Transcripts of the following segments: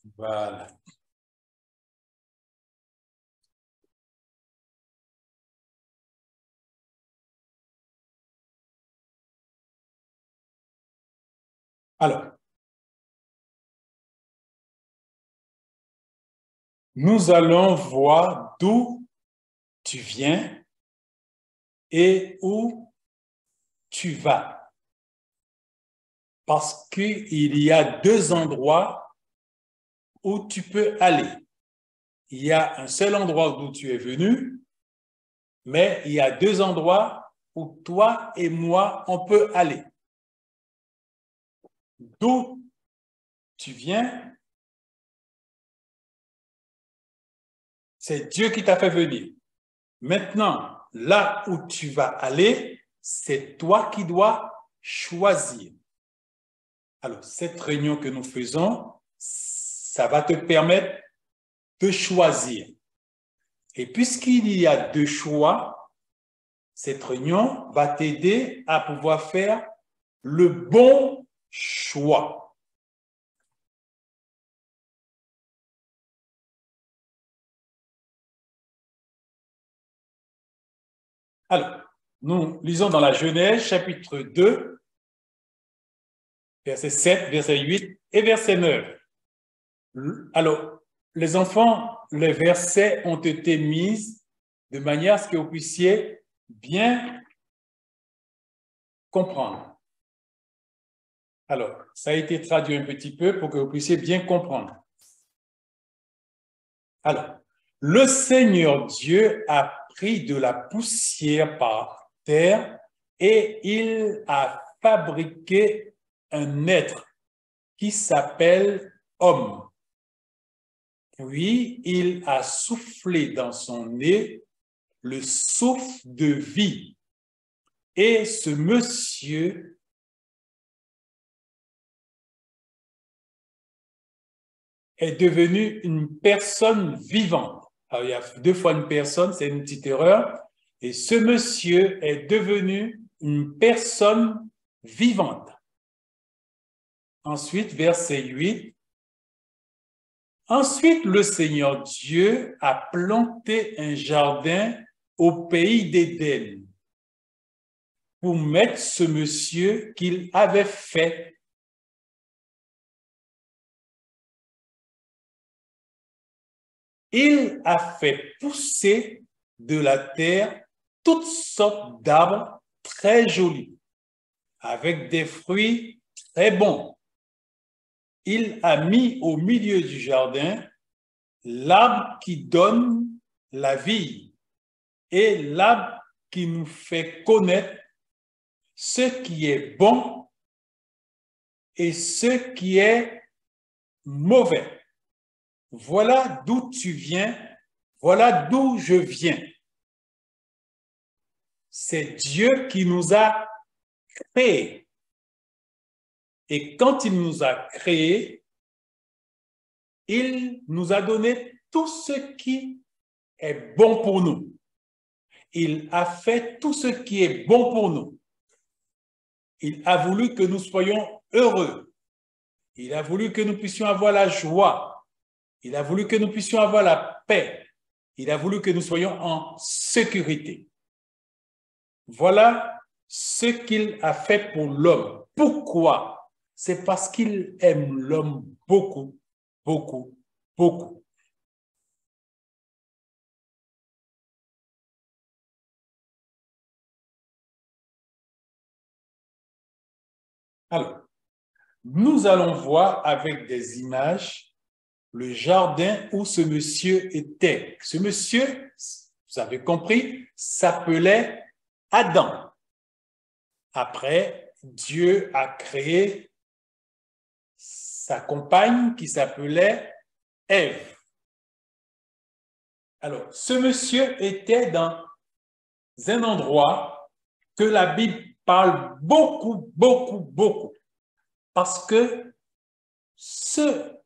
Voilà. Alors, nous allons voir d'où tu viens et où tu vas. Parce qu'il y a deux endroits où tu peux aller. Il y a un seul endroit d'où tu es venu, mais il y a deux endroits où toi et moi, on peut aller. D'où tu viens, c'est Dieu qui t'a fait venir. Maintenant, là où tu vas aller, c'est toi qui dois choisir. Alors, cette réunion que nous faisons, ça va te permettre de choisir. Et puisqu'il y a deux choix, cette réunion va t'aider à pouvoir faire le bon choix. Alors, nous lisons dans la Genèse, chapitre 2, verset 7, verset 8 et verset 9. Alors, les enfants, les versets ont été mis de manière à ce que vous puissiez bien comprendre. Alors, ça a été traduit un petit peu pour que vous puissiez bien comprendre. Alors, le Seigneur Dieu a pris de la poussière par terre et il a fabriqué un être qui s'appelle homme. Puis, il a soufflé dans son nez le souffle de vie. Et ce monsieur est devenu une personne vivante. Alors, il y a deux fois une personne, c'est une petite erreur. Et ce monsieur est devenu une personne vivante. Ensuite, verset 8. Ensuite, le Seigneur Dieu a planté un jardin au pays d'Éden pour mettre ce monsieur qu'il avait fait. Il a fait pousser de la terre toutes sortes d'arbres très jolis, avec des fruits très bons. Il a mis au milieu du jardin l'arbre qui donne la vie et l'arbre qui nous fait connaître ce qui est bon et ce qui est mauvais. Voilà d'où tu viens, voilà d'où je viens. C'est Dieu qui nous a créés. Et quand il nous a créés, il nous a donné tout ce qui est bon pour nous. Il a fait tout ce qui est bon pour nous. Il a voulu que nous soyons heureux. Il a voulu que nous puissions avoir la joie. Il a voulu que nous puissions avoir la paix. Il a voulu que nous soyons en sécurité. Voilà ce qu'il a fait pour l'homme. Pourquoi? C'est parce qu'il aime l'homme beaucoup, beaucoup, beaucoup. Alors, nous allons voir avec des images le jardin où ce monsieur était. Ce monsieur, vous avez compris, s'appelait Adam. Après, Dieu a créé sa compagne qui s'appelait Ève. Alors, ce monsieur était dans un endroit que la Bible parle beaucoup, beaucoup, beaucoup. Parce que ce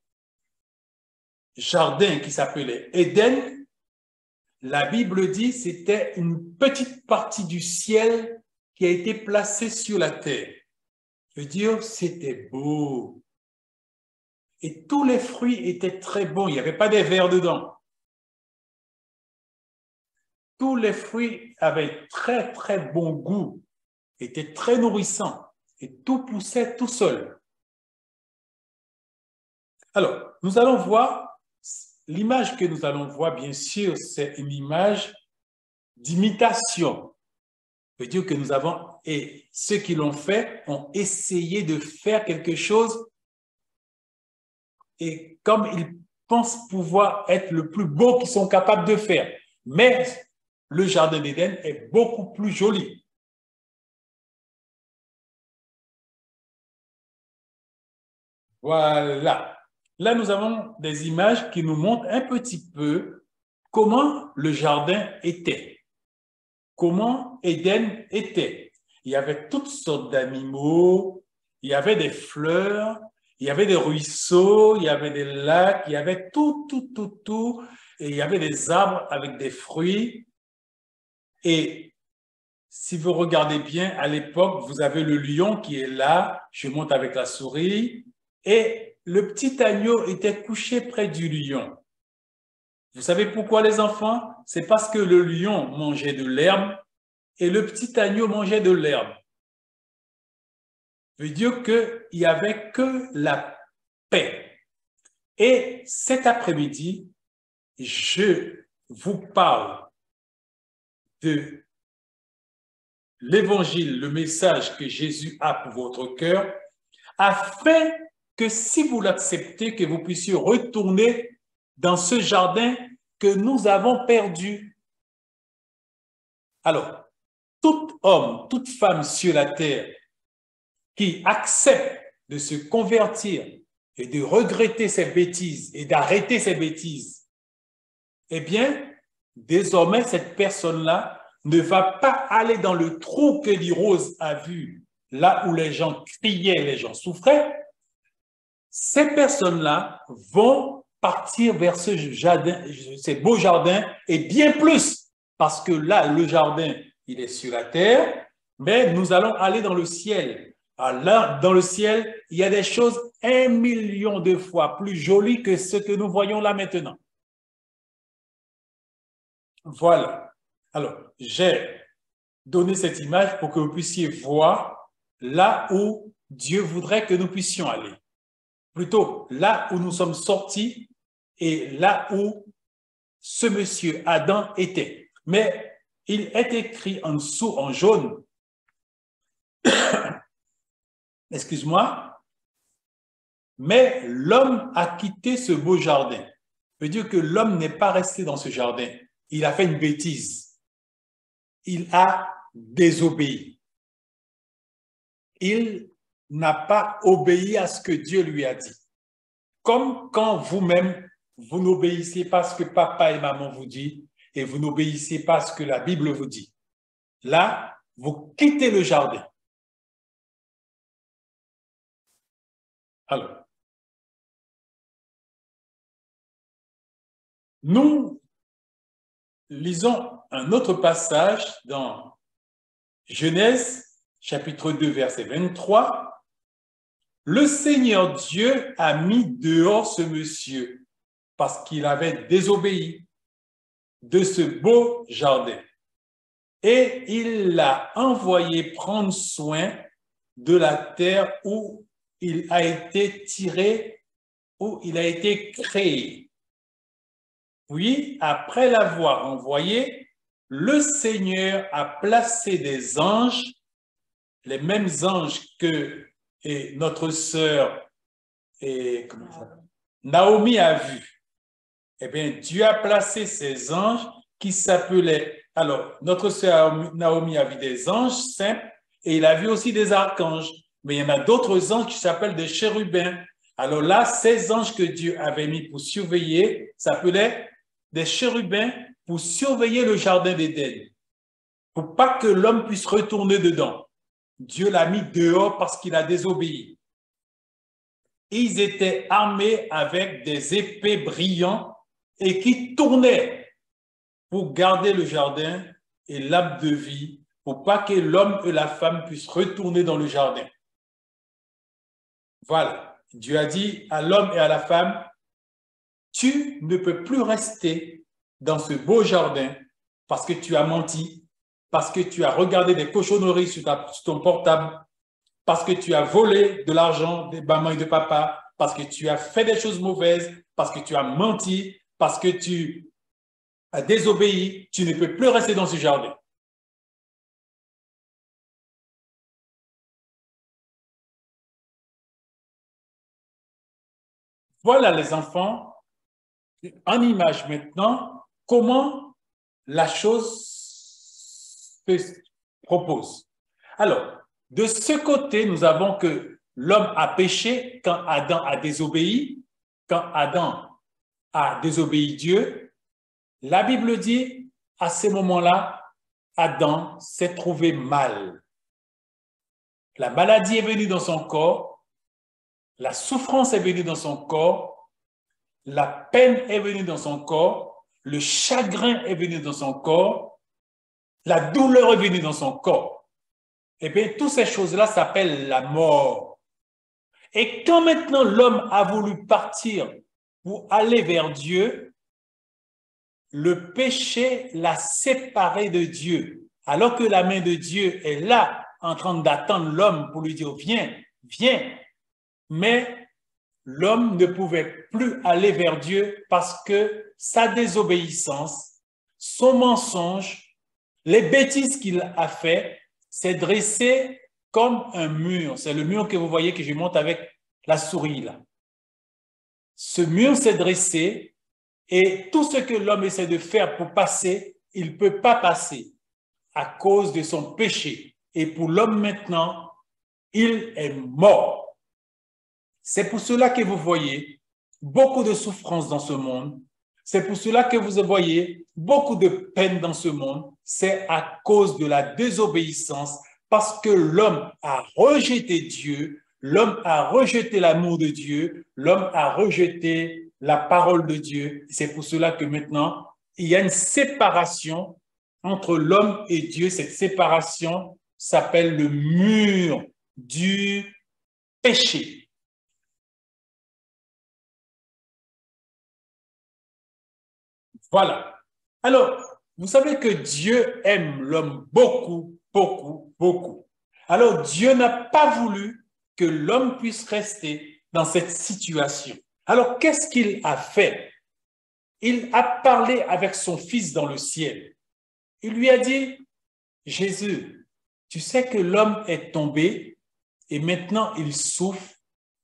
jardin qui s'appelait Éden, la Bible dit que c'était une petite partie du ciel qui a été placée sur la terre. Je veux dire, c'était beau. Et tous les fruits étaient très bons. Il n'y avait pas des vers dedans. Tous les fruits avaient très, très bon goût, étaient très nourrissants et tout poussait tout seul. Alors, nous allons voir, l'image que nous allons voir, bien sûr, c'est une image d'imitation. Ça veut dire que nous avons, et ceux qui l'ont fait ont essayé de faire quelque chose et comme ils pensent pouvoir être le plus beau qu'ils sont capables de faire. Mais le jardin d'Éden est beaucoup plus joli. Voilà. Là, nous avons des images qui nous montrent un petit peu comment le jardin était, comment Éden était. Il y avait toutes sortes d'animaux, il y avait des fleurs, il y avait des ruisseaux, il y avait des lacs, il y avait tout. Et il y avait des arbres avec des fruits. Et si vous regardez bien, à l'époque, vous avez le lion qui est là, je monte avec la souris, et le petit agneau était couché près du lion. Vous savez pourquoi, les enfants? C'est parce que le lion mangeait de l'herbe et le petit agneau mangeait de l'herbe. Ça veut dire qu'il n'y avait que la paix. Et cet après-midi, je vous parle de l'évangile, le message que Jésus a pour votre cœur, afin que si vous l'acceptez, que vous puissiez retourner dans ce jardin que nous avons perdu. Alors, tout homme, toute femme sur la terre qui accepte de se convertir et de regretter ses bêtises et d'arrêter ses bêtises, eh bien, désormais, cette personne-là ne va pas aller dans le trou que l'Irose a vu, là où les gens criaient, les gens souffraient. Ces personnes-là vont partir vers ce jardin, ces beaux jardins, et bien plus, parce que là, le jardin, il est sur la terre, mais nous allons aller dans le ciel. Alors là, dans le ciel, il y a des choses 1 million de fois plus jolies que ce que nous voyons là maintenant. Voilà. Alors, j'ai donné cette image pour que vous puissiez voir là où Dieu voudrait que nous puissions aller. Plutôt là où nous sommes sortis et là où ce monsieur Adam était. Mais il est écrit en dessous en jaune, excuse-moi, mais l'homme a quitté ce beau jardin. Ça veut dire que l'homme n'est pas resté dans ce jardin. Il a fait une bêtise. Il a désobéi. Il n'a pas obéi à ce que Dieu lui a dit. Comme quand vous-même, vous n'obéissez pas à ce que papa et maman vous disent et vous n'obéissez pas à ce que la Bible vous dit. Là, vous quittez le jardin. Alors, nous lisons un autre passage dans Genèse, chapitre 2, verset 23. Le Seigneur Dieu a mis dehors ce monsieur parce qu'il avait désobéi de ce beau jardin. Et il l'a envoyé prendre soin de la terre où il a été tiré, où il a été créé. Puis, après l'avoir envoyé, le Seigneur a placé des anges, les mêmes anges que notre sœur Naomi a vu. Eh bien, Dieu a placé ces anges qui s'appelaient... Alors, notre sœur Naomi a vu des anges simples et il a vu aussi des archanges. Mais il y en a d'autres anges qui s'appellent des chérubins. Alors là, ces anges que Dieu avait mis pour surveiller s'appelaient des chérubins pour surveiller le jardin d'Éden, pour pas que l'homme puisse retourner dedans. Dieu l'a mis dehors parce qu'il a désobéi. Ils étaient armés avec des épées brillantes et qui tournaient pour garder le jardin et l'arbre de vie, pour pas que l'homme et la femme puissent retourner dans le jardin. Voilà. Dieu a dit à l'homme et à la femme, tu ne peux plus rester dans ce beau jardin parce que tu as menti, parce que tu as regardé des cochonneries sur ton portable, parce que tu as volé de l'argent de maman et de papa, parce que tu as fait des choses mauvaises, parce que tu as menti, parce que tu as désobéi, tu ne peux plus rester dans ce jardin. Voilà les enfants, en image maintenant, comment la chose se propose. Alors, de ce côté, nous avons que l'homme a péché quand Adam a désobéi, quand Adam a désobéi Dieu. La Bible dit, à ce moment-là, Adam s'est trouvé mal. La maladie est venue dans son corps, la souffrance est venue dans son corps, la peine est venue dans son corps, le chagrin est venu dans son corps, la douleur est venue dans son corps. Et bien, toutes ces choses-là s'appellent la mort. Et quand maintenant l'homme a voulu partir pour aller vers Dieu, le péché l'a séparé de Dieu. Alors que la main de Dieu est là, en train d'attendre l'homme pour lui dire, viens, viens. Mais l'homme ne pouvait plus aller vers Dieu parce que sa désobéissance, son mensonge, les bêtises qu'il a fait, s'est dressé comme un mur. C'est le mur que vous voyez que je monte avec la souris là. Ce mur s'est dressé et tout ce que l'homme essaie de faire pour passer, il ne peut pas passer à cause de son péché. Et pour l'homme maintenant, il est mort. C'est pour cela que vous voyez beaucoup de souffrance dans ce monde. C'est pour cela que vous voyez beaucoup de peine dans ce monde. C'est à cause de la désobéissance, parce que l'homme a rejeté Dieu, l'homme a rejeté l'amour de Dieu, l'homme a rejeté la parole de Dieu. C'est pour cela que maintenant, il y a une séparation entre l'homme et Dieu. Cette séparation s'appelle le mur du péché. Voilà. Alors, vous savez que Dieu aime l'homme beaucoup, beaucoup, beaucoup. Alors, Dieu n'a pas voulu que l'homme puisse rester dans cette situation. Alors, qu'est-ce qu'il a fait? Il a parlé avec son fils dans le ciel. Il lui a dit, Jésus, tu sais que l'homme est tombé et maintenant il souffre,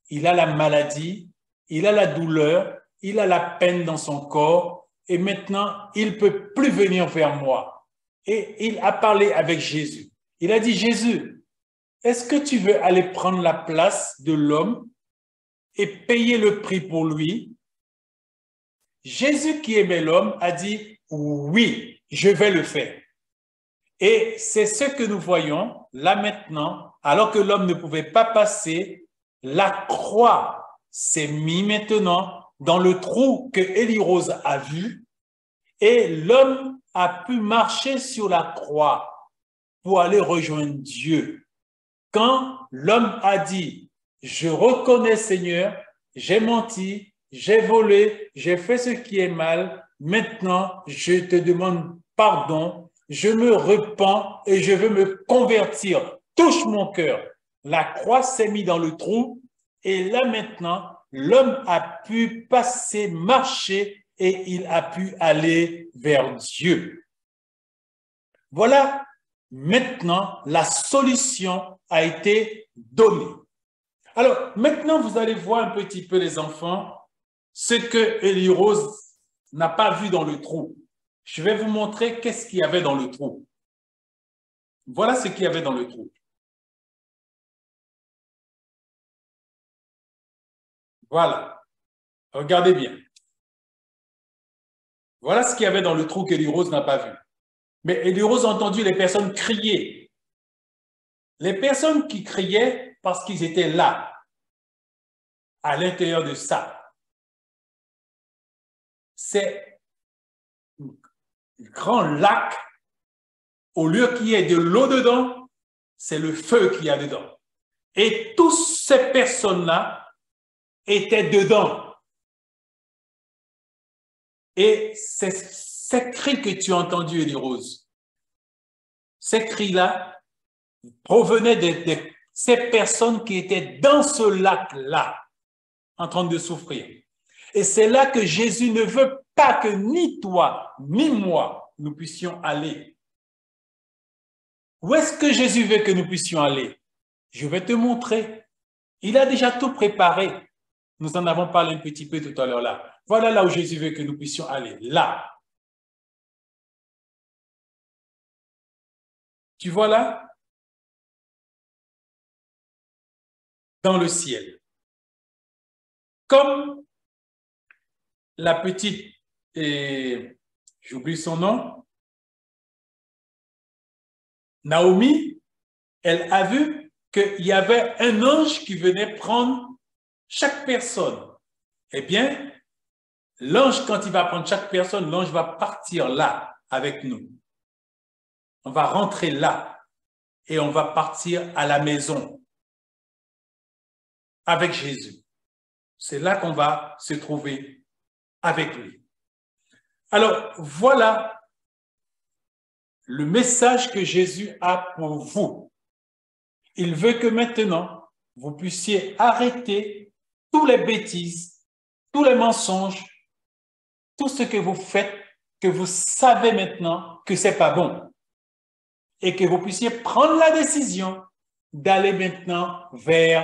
il a la maladie, il a la douleur, il a la peine dans son corps et maintenant il ne peut plus venir vers moi. Et il a parlé avec Jésus. Il a dit, Jésus, est-ce que tu veux aller prendre la place de l'homme et payer le prix pour lui? Jésus qui aimait l'homme a dit, oui, je vais le faire. Et c'est ce que nous voyons là maintenant, alors que l'homme ne pouvait pas passer, la croix s'est mise maintenant dans le trou que Élie Rose a vu et l'homme a pu marcher sur la croix pour aller rejoindre Dieu. Quand l'homme a dit, je reconnais Seigneur, j'ai menti, j'ai volé, j'ai fait ce qui est mal, maintenant je te demande pardon, je me repens et je veux me convertir. Touche mon cœur. La croix s'est mise dans le trou et là maintenant, l'homme a pu passer, marcher et il a pu aller vers Dieu. Voilà, maintenant, la solution a été donnée. Alors, maintenant, vous allez voir un petit peu, les enfants, ce que Élie Rose n'a pas vu dans le trou. Je vais vous montrer qu'est-ce qu'il y avait dans le trou. Voilà ce qu'il y avait dans le trou. Voilà. Regardez bien. Voilà ce qu'il y avait dans le trou qu'Élie Rose n'a pas vu. Mais Élie Rose a entendu les personnes crier. Les personnes qui criaient parce qu'ils étaient là, à l'intérieur de ça. C'est un grand lac. Au lieu qu'il y ait de l'eau dedans, c'est le feu qu'il y a dedans. Et toutes ces personnes-là était dedans. Et ces cris que tu as entendus, Élie-Rose, ces cris-là provenaient de ces personnes qui étaient dans ce lac-là, en train de souffrir. Et c'est là que Jésus ne veut pas que ni toi, ni moi, nous puissions aller. Où est-ce que Jésus veut que nous puissions aller? Je vais te montrer. Il a déjà tout préparé. Nous en avons parlé un petit peu tout à l'heure là. Voilà là où Jésus veut que nous puissions aller. Là. Tu vois là? Dans le ciel. Comme la petite, j'oublie son nom, Naomi, elle a vu qu'il y avait un ange qui venait prendre chaque personne. Eh bien, l'ange, quand il va prendre chaque personne, l'ange va partir là avec nous. On va rentrer là et on va partir à la maison avec Jésus. C'est là qu'on va se trouver avec lui. Alors, voilà le message que Jésus a pour vous. Il veut que maintenant, vous puissiez arrêter toutes les bêtises, tous les mensonges, tout ce que vous faites, que vous savez maintenant que ce n'est pas bon. Et que vous puissiez prendre la décision d'aller maintenant vers